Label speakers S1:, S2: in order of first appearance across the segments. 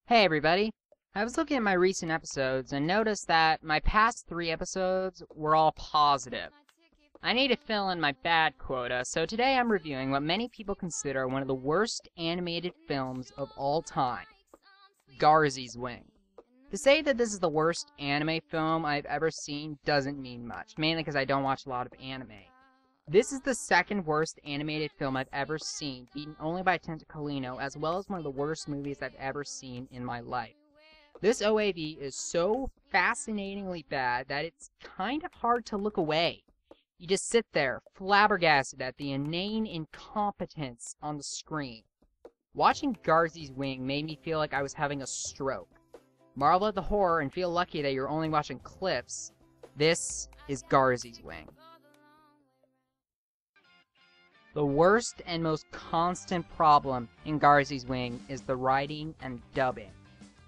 S1: Hey everybody! I was looking at my recent episodes and noticed that my past 3 episodes were all positive. I need to fill in my bad quota, so today I'm reviewing what many people consider one of the worst animated films of all time, Garzey's Wing. To say that this is the worst anime film I've ever seen doesn't mean much, mainly because I don't watch a lot of anime. This is the second worst animated film I've ever seen, beaten only by Tentacolino, as well as one of the worst movies I've ever seen in my life. This OAV is so fascinatingly bad that it's kind of hard to look away. You just sit there, flabbergasted at the inane incompetence on the screen. Watching Garzey's Wing made me feel like I was having a stroke. Marvel at the horror and feel lucky that you're only watching clips. This is Garzey's Wing. The worst and most constant problem in Garzey's Wing is the writing and dubbing.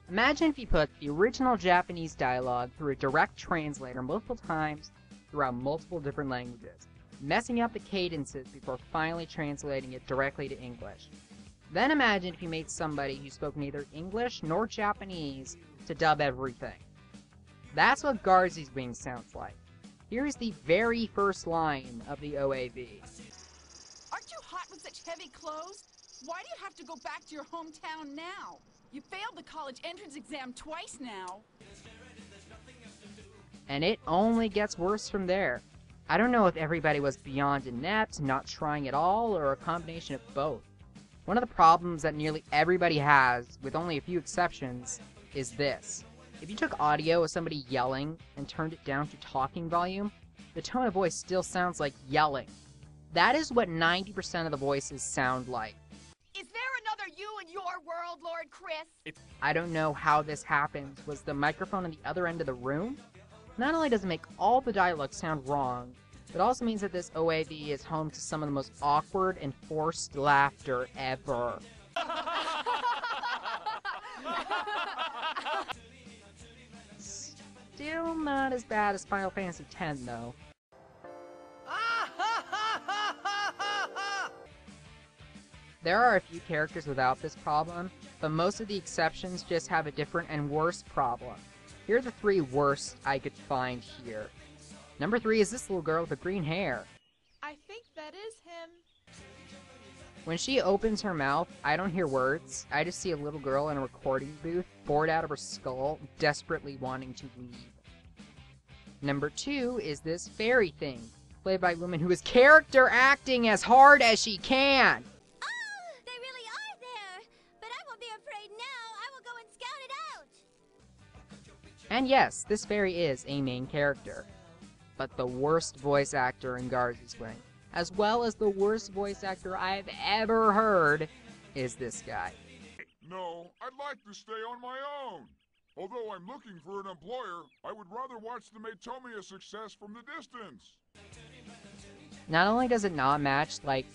S1: Imagine if you put the original Japanese dialogue through a direct translator multiple times throughout multiple different languages, messing up the cadences before finally translating it directly to English. Then imagine if you made somebody who spoke neither English nor Japanese to dub everything. That's what Garzey's Wing sounds like. Here's the very first line of the OAV.
S2: Aren't you hot with such heavy clothes? Why do you have to go back to your hometown now? You failed the college entrance exam twice now.
S1: And it only gets worse from there. I don't know if everybody was beyond inept, not trying at all, or a combination of both. One of the problems that nearly everybody has, with only a few exceptions, is this. If you took audio of somebody yelling and turned it down to talking volume, the tone of voice still sounds like yelling. That is what 90% of the voices sound like.
S2: Is there another you in your world, Lord Chris?
S1: I don't know how this happened. Was the microphone on the other end of the room? Not only does it make all the dialogue sound wrong, but also means that this OAV is home to some of the most awkward and forced laughter ever. Still not as bad as Final Fantasy X, though. There are a few characters without this problem, but most of the exceptions just have a different and worse problem. Here are the 3 worst I could find here. Number 3 is this little girl with the green hair.
S3: I think that is him.
S1: When she opens her mouth, I don't hear words. I just see a little girl in a recording booth, bored out of her skull, desperately wanting to leave. Number 2 is this fairy thing, played by a woman who is character acting as hard as she can. And yes, this fairy is a main character, but the worst voice actor in Garzey's Wing, as well as the worst voice actor I've ever heard, is this guy.
S4: No, I'd like to stay on my own. Although I'm looking for an employer, I would rather watch the Matomi a success from the distance.
S1: Not only does it not match, like,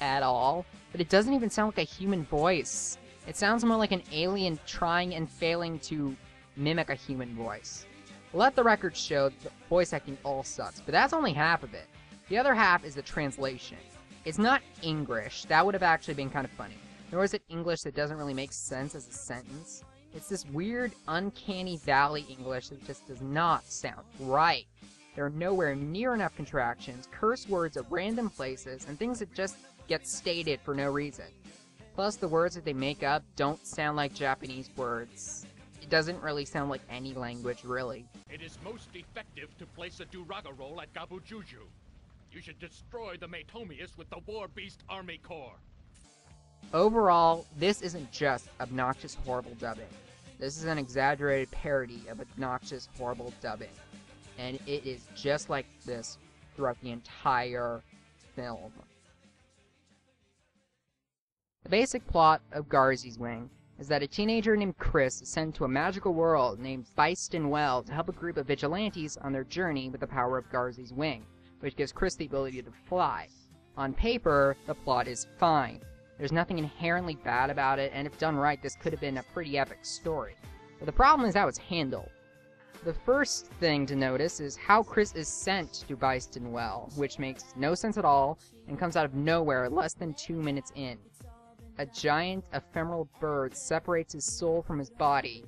S1: at all, but it doesn't even sound like a human voice. It sounds more like an alien trying and failing to mimic a human voice. Let the record show that the voice acting all sucks, but that's only half of it. The other half is the translation. It's not English, that would have actually been kind of funny. Nor is it English that doesn't really make sense as a sentence. It's this weird, uncanny valley English that just does not sound right. There are nowhere near enough contractions, curse words at random places, and things that just get stated for no reason. Plus, the words that they make up don't sound like Japanese words. It doesn't really sound like any language, really.
S5: It is most effective to place a Duraga roll at Gabujuju. You should destroy the Matomius with the War Beast Army Corps.
S1: Overall, this isn't just obnoxious, horrible dubbing. This is an exaggerated parody of obnoxious, horrible dubbing. And it is just like this throughout the entire film. The basic plot of Garzey's Wing is that a teenager named Chris is sent to a magical world named Feiston Well to help a group of vigilantes on their journey with the power of Garzey's Wing, which gives Chris the ability to fly. On paper, the plot is fine. There's nothing inherently bad about it, and if done right, this could have been a pretty epic story. But the problem is how it's handled. The first thing to notice is how Chris is sent to Feiston Well, which makes no sense at all, and comes out of nowhere less than 2 minutes in. a giant ephemeral bird separates his soul from his body,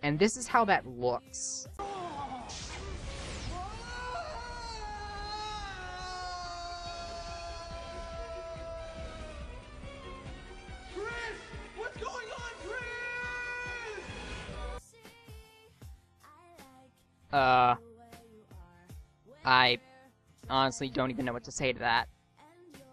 S1: and this is how that looks. I honestly don't even know what to say to that.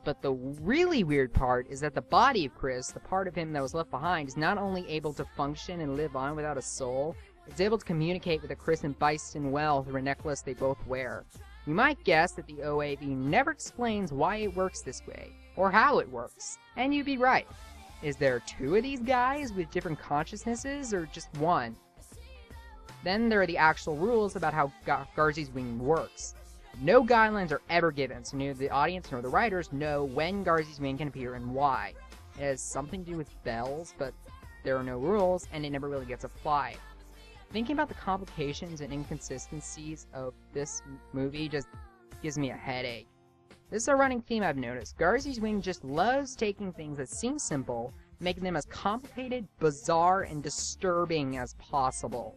S1: But the really weird part is that the body of Chris, the part of him that was left behind, is not only able to function and live on without a soul, it's able to communicate with the Chris and Bison well through a necklace they both wear. You might guess that the OAV never explains why it works this way, or how it works, and you'd be right. Is there two of these guys with different consciousnesses, or just one? Then there are the actual rules about how Garzey's wing works. No guidelines are ever given, so neither the audience nor the writers know when Garzey's wing can appear and why. It has something to do with bells, but there are no rules, and it never really gets applied. Thinking about the complications and inconsistencies of this movie just gives me a headache. This is a running theme I've noticed. Garzey's wing just loves taking things that seem simple, making them as complicated, bizarre, and disturbing as possible.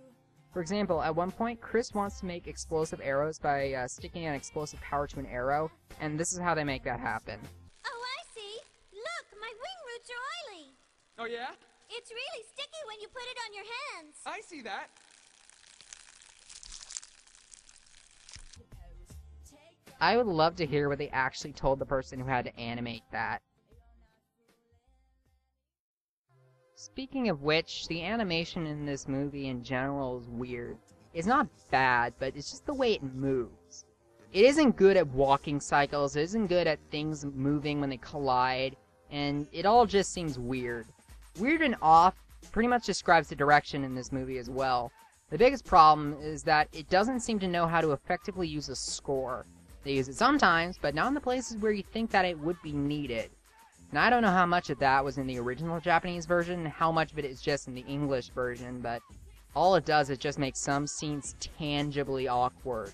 S1: For example, at one point, Chris wants to make explosive arrows by sticking an explosive power to an arrow, and this is how they make that happen.
S6: Oh, I see. Look, my wing roots are oily.
S7: Oh, yeah?
S6: It's really sticky when you put it on your hands.
S7: I see that.
S1: I would love to hear what they actually told the person who had to animate that. Speaking of which, the animation in this movie in general is weird. It's not bad, but it's just the way it moves. It isn't good at walking cycles, it isn't good at things moving when they collide, and it all just seems weird. Weird and off pretty much describes the direction in this movie as well. The biggest problem is that it doesn't seem to know how to effectively use a score. They use it sometimes, but not in the places where you think that it would be needed. Now, I don't know how much of that was in the original Japanese version, how much of it is just in the English version, but all it does is just make some scenes tangibly awkward.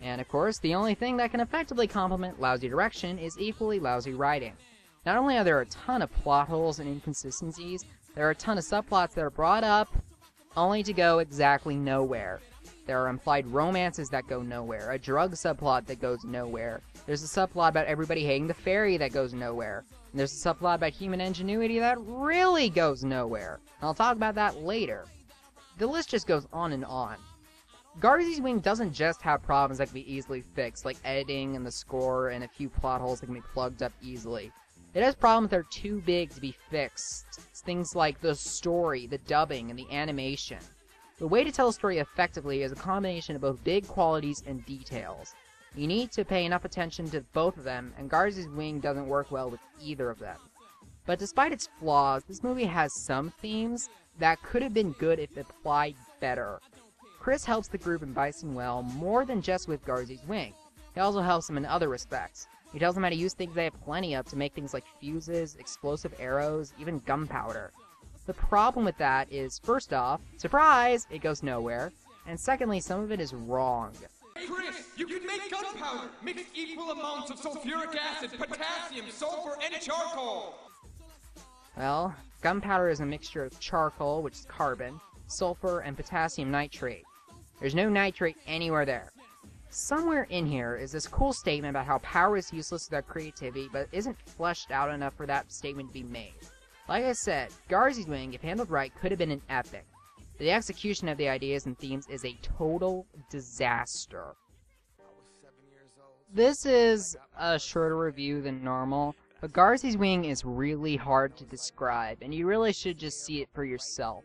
S1: And of course, the only thing that can effectively complement lousy direction is equally lousy writing. Not only are there a ton of plot holes and inconsistencies, there are a ton of subplots that are brought up only to go exactly nowhere. There are implied romances that go nowhere, a drug subplot that goes nowhere. There's a subplot about everybody hating the fairy that goes nowhere. And there's a subplot about human ingenuity that really goes nowhere. And I'll talk about that later. The list just goes on and on. Garzey's wing doesn't just have problems that can be easily fixed, like editing and the score and a few plot holes that can be plugged up easily. It has problems that are too big to be fixed. It's things like the story, the dubbing, and the animation. The way to tell a story effectively is a combination of both big qualities and details. You need to pay enough attention to both of them, and Garzey's wing doesn't work well with either of them. But despite its flaws, this movie has some themes that could have been good if applied better. Chris helps the group and Bison well more than just with Garzey's wing. He also helps them in other respects. He tells them how to use things they have plenty of to make things like fuses, explosive arrows, even gunpowder. The problem with that is, first off, surprise, it goes nowhere, and secondly, some of it is wrong.
S7: Hey Chris, you can make gunpowder! Mix equal amounts of sulfuric acid, potassium, sulfur, and charcoal!
S1: Well, gunpowder is a mixture of charcoal, which is carbon, sulfur, and potassium nitrate. There's no nitrate anywhere there. Somewhere in here is this cool statement about how power is useless without creativity, but isn't fleshed out enough for that statement to be made. Like I said, Garzey's wing, if handled right, could have been an epic. But the execution of the ideas and themes is a total disaster. This is a shorter review than normal, but Garzey's wing is really hard to describe, and you really should just see it for yourself.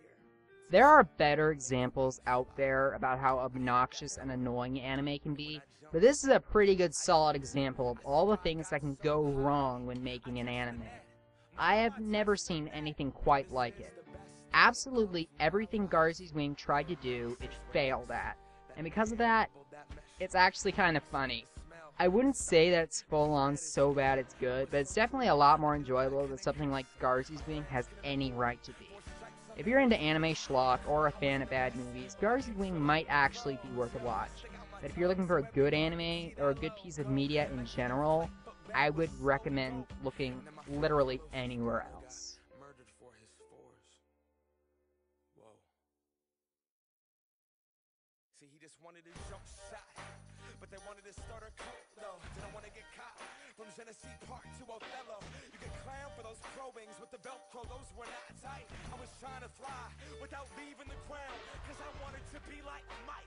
S1: There are better examples out there about how obnoxious and annoying anime can be, but this is a pretty good solid example of all the things that can go wrong when making an anime. I have never seen anything quite like it. Absolutely everything Garzey's wing tried to do, it failed at. And because of that, it's actually kind of funny. I wouldn't say that it's full-on so bad it's good, but it's definitely a lot more enjoyable than something like Garzey's wing has any right to be. If you're into anime schlock or a fan of bad movies, Garzey Wing might actually be worth a watch. But if you're looking for a good anime or a good piece of media in general, I would recommend looking literally anywhere else.
S8: Murdered for his fours. Whoa. See, he just wanted a jump shot, but they wanted to start a cult, though. Didn't want to get caught. From Genesee Park to Othello, you get clown for those crow wings with the Velcro. Those were not tight. I was trying to fly without leaving the ground, cause I wanted to be like Mike.